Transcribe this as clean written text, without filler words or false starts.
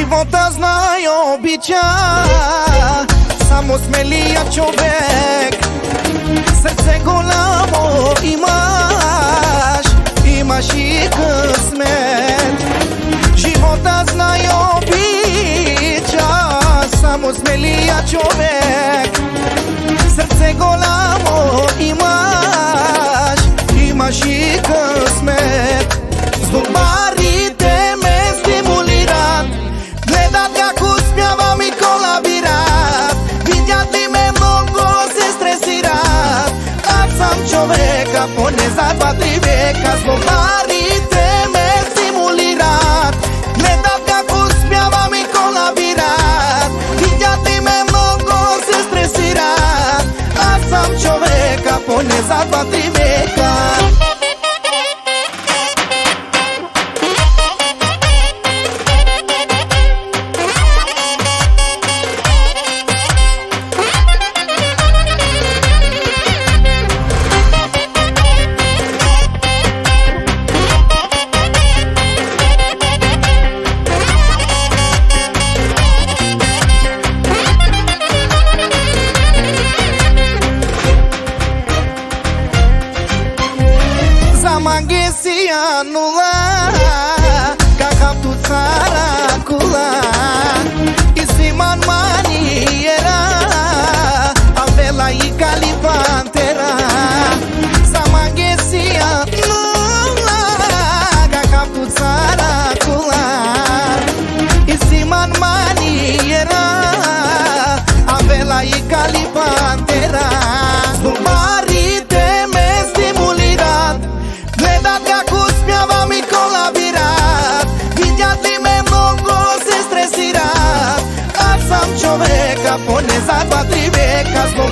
Života znaju običa, samo smelija čovek. Srce golamo imaš, imaš i късмет. Života znaju običa, samo smelija čovek. Srce golamo imaš, imaš i късмет. Zbog barite me stimulirat, gledat kako uspjavam i kolabirat. Vidjat li me mnogo se stresirat, a sam čoveka pone za 2-3 veka. Zbog barite me stimulirat, gledat kako uspjavam i kolabirat. Vidjat li me mnogo se stresirat, a sam čoveka pone za 2-3 veka. Maghesia nula, kakaptu țaracula. Isiman maniera, avela i calipantera. Maghesia nula, kakaptu țaracula. Isiman maniera, avela i calipantera. Čoveka pone za 2-3 veka. Zbog